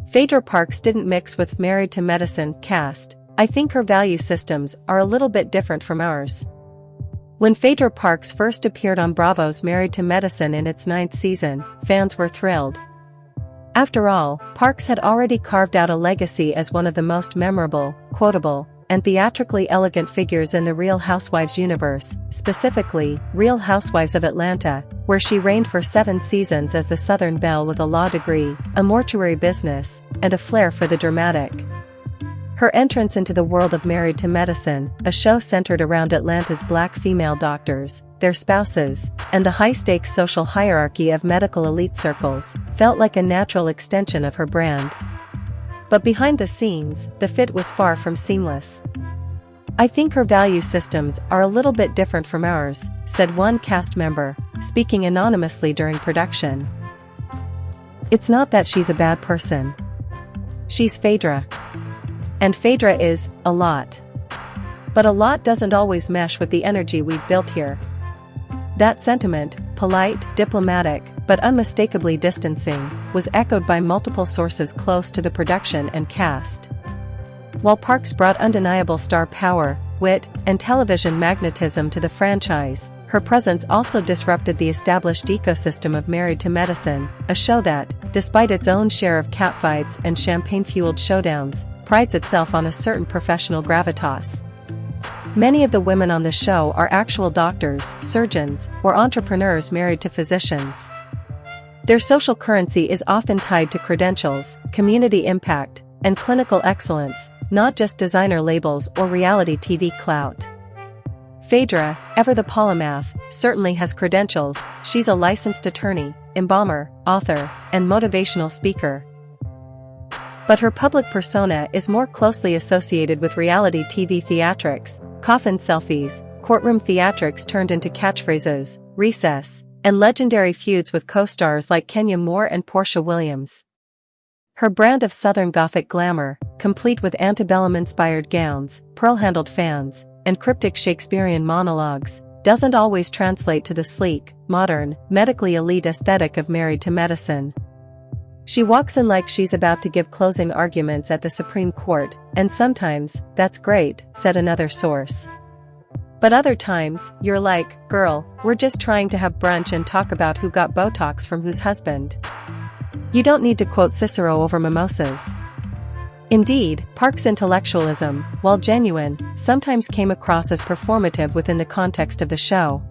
Phaedra Parks didn't mix with Married to Medicine cast. I think her value systems are a little bit different from ours. When Phaedra Parks first appeared on Bravo's Married to Medicine in its 9th season, fans were thrilled. After all, Parks had already carved out a legacy as one of the most memorable, quotable, and theatrically elegant figures in the Real Housewives universe, specifically, Real Housewives of Atlanta, where she reigned for 7 seasons as the Southern belle with a law degree, a mortuary business, and a flair for the dramatic. Her entrance into the world of Married to Medicine, a show centered around Atlanta's black female doctors, their spouses, and the high-stakes social hierarchy of medical elite circles, felt like a natural extension of her brand. But behind the scenes, the fit was far from seamless. I think her value systems are a little bit different from ours, said one cast member, speaking anonymously during production. It's not that she's a bad person. She's Phaedra. And Phaedra is a lot. But a lot doesn't always mesh with the energy we've built here. That sentiment, polite, diplomatic, but unmistakably distancing, was echoed by multiple sources close to the production and cast. While Parks brought undeniable star power, wit, and television magnetism to the franchise, her presence also disrupted the established ecosystem of Married to Medicine, a show that, despite its own share of catfights and champagne-fueled showdowns, prides itself on a certain professional gravitas. Many of the women on the show are actual doctors, surgeons, or entrepreneurs married to physicians. Their social currency is often tied to credentials, community impact, and clinical excellence, not just designer labels or reality TV clout. Phaedra, ever the polymath, certainly has credentials. She's a licensed attorney, embalmer, author, and motivational speaker. But her public persona is more closely associated with reality TV theatrics, coffin selfies, courtroom theatrics turned into catchphrases, recess, and legendary feuds with co-stars like Kenya Moore and Portia Williams. Her brand of Southern Gothic glamour, complete with antebellum-inspired gowns, pearl-handled fans, and cryptic Shakespearean monologues, doesn't always translate to the sleek, modern, medically elite aesthetic of Married to Medicine. She walks in like she's about to give closing arguments at the Supreme Court, and sometimes, that's great, said another source. But other times, you're like, girl, we're just trying to have brunch and talk about who got Botox from whose husband. You don't need to quote Cicero over mimosas. Indeed, Parks' intellectualism, while genuine, sometimes came across as performative within the context of the show.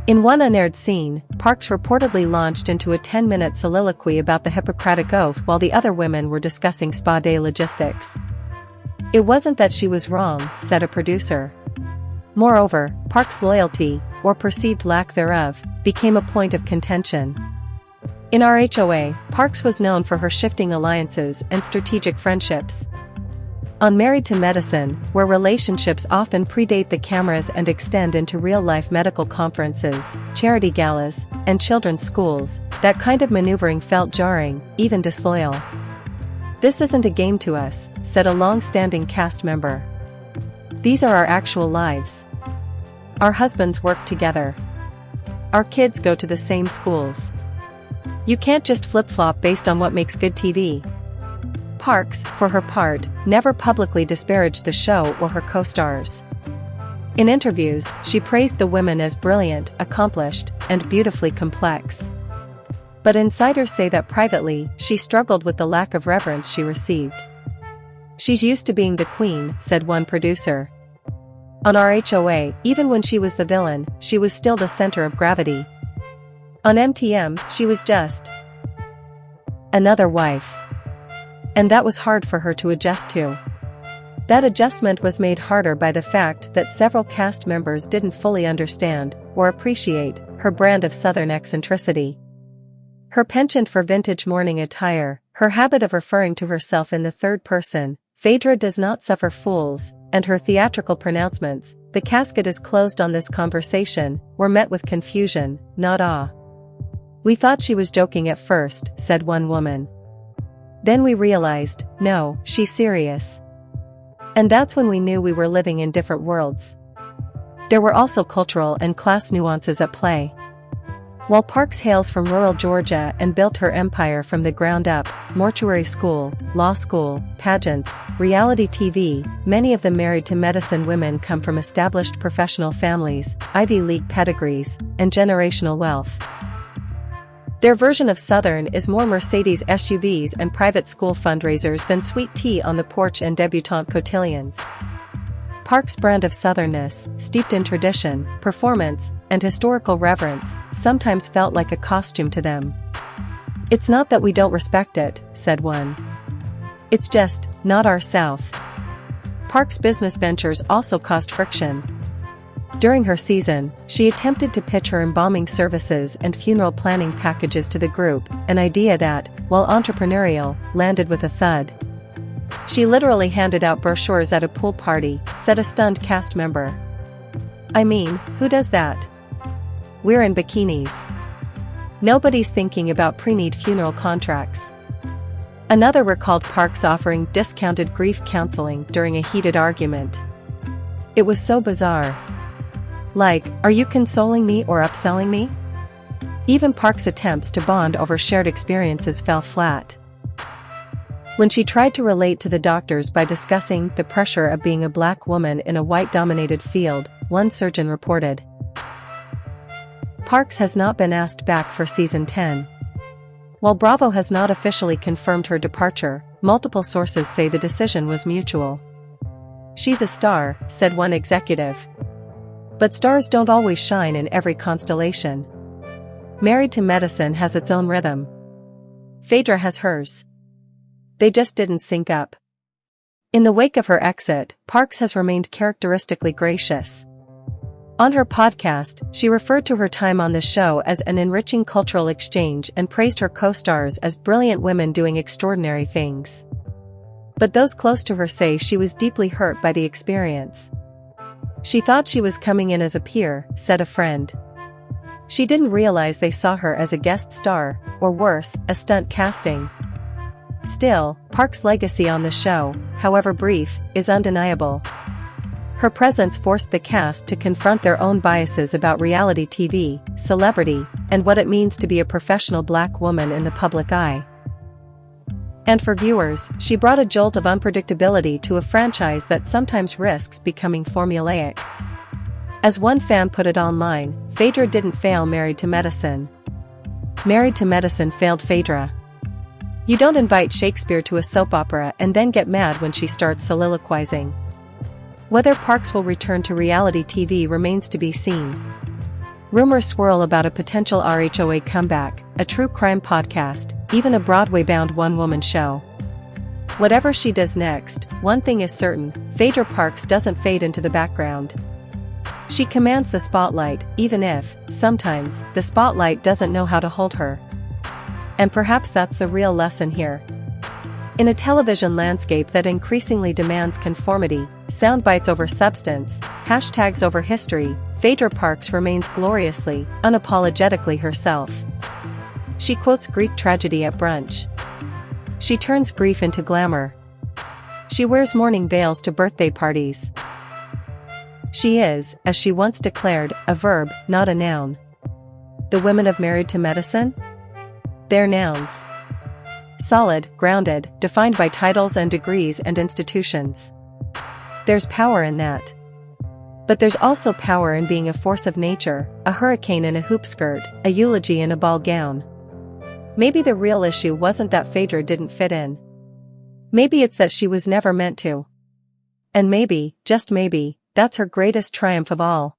In one unaired scene, Parks reportedly launched into a 10-minute soliloquy about the Hippocratic Oath while the other women were discussing spa day logistics. It wasn't that she was wrong, said a producer. Moreover, Parks' loyalty, or perceived lack thereof, became a point of contention. In RHOA, Parks was known for her shifting alliances and strategic friendships. On Married to Medicine, where relationships often predate the cameras and extend into real-life medical conferences, charity galas, and children's schools, that kind of maneuvering felt jarring, even disloyal. This isn't a game to us, said a long-standing cast member. These are our actual lives. Our husbands work together. Our kids go to the same schools. You can't just flip-flop based on what makes good TV. Parks, for her part, never publicly disparaged the show or her co-stars. In interviews, she praised the women as brilliant, accomplished, and beautifully complex. But insiders say that privately, she struggled with the lack of reverence she received. She's used to being the queen, said one producer. On RHOA, even when she was the villain, she was still the center of gravity. On MTM, she was just another wife. And that was hard for her to adjust to. That adjustment was made harder by the fact that several cast members didn't fully understand or appreciate her brand of Southern eccentricity. Her penchant for vintage mourning attire, her habit of referring to herself in the third person, Phaedra does not suffer fools, and her theatrical pronouncements, "The casket is closed on this conversation," were met with confusion, not awe. "We thought she was joking at first," said one woman. "Then we realized, no, she's serious. And that's when we knew we were living in different worlds." There were also cultural and class nuances at play. While Parks hails from rural Georgia and built her empire from the ground up, mortuary school, law school, pageants, reality TV, many of the Married to Medicine women come from established professional families, Ivy League pedigrees, and generational wealth. Their version of Southern is more Mercedes SUVs and private school fundraisers than sweet tea on the porch and debutante cotillions. Parks' brand of Southernness, steeped in tradition, performance, and historical reverence, sometimes felt like a costume to them. "It's not that we don't respect it," said one. "It's just, not our South." Parks' business ventures also caused friction. During her season, she attempted to pitch her embalming services and funeral planning packages to the group, an idea that, while entrepreneurial, landed with a thud. "She literally handed out brochures at a pool party," said a stunned cast member. "I mean, who does that? We're in bikinis. Nobody's thinking about pre-need funeral contracts." Another recalled Parks offering discounted grief counseling during a heated argument. "It was so bizarre. Like, are you consoling me or upselling me?" Even Parks' attempts to bond over shared experiences fell flat. When she tried to relate to the doctors by discussing the pressure of being a black woman in a white-dominated field, one surgeon reported. Parks has not been asked back for season 10. While Bravo has not officially confirmed her departure, multiple sources say the decision was mutual. "She's a star," said one executive. But stars don't always shine in every constellation. Married to Medicine has its own rhythm. Phaedra has hers. They just didn't sync up. In the wake of her exit, Parks has remained characteristically gracious. On her podcast, she referred to her time on the show as an enriching cultural exchange and praised her co-stars as brilliant women doing extraordinary things. But those close to her say she was deeply hurt by the experience. "She thought she was coming in as a peer," said a friend. "She didn't realize they saw her as a guest star, or worse, a stunt casting." Still, Parks' legacy on the show, however brief, is undeniable. Her presence forced the cast to confront their own biases about reality TV, celebrity, and what it means to be a professional black woman in the public eye. And for viewers, she brought a jolt of unpredictability to a franchise that sometimes risks becoming formulaic. As one fan put it online, Phaedra didn't fail Married to Medicine. Married to Medicine failed Phaedra. You don't invite Shakespeare to a soap opera and then get mad when she starts soliloquizing. Whether Parks will return to reality TV remains to be seen. Rumors swirl about a potential RHOA comeback, a true crime podcast, even a Broadway-bound one-woman show. Whatever she does next, one thing is certain: Phaedra Parks doesn't fade into the background. She commands the spotlight, even if, sometimes, the spotlight doesn't know how to hold her. And perhaps that's the real lesson here. In a television landscape that increasingly demands conformity, sound bites over substance, hashtags over history, Phaedra Parks remains gloriously, unapologetically herself. She quotes Greek tragedy at brunch. She turns grief into glamour. She wears mourning veils to birthday parties. She is, as she once declared, a verb, not a noun. The women of Married to Medicine? They're nouns. Solid, grounded, defined by titles and degrees and institutions. There's power in that. But there's also power in being a force of nature, a hurricane in a hoop skirt, a eulogy in a ball gown. Maybe the real issue wasn't that Phaedra didn't fit in. Maybe it's that she was never meant to. And maybe, just maybe, that's her greatest triumph of all.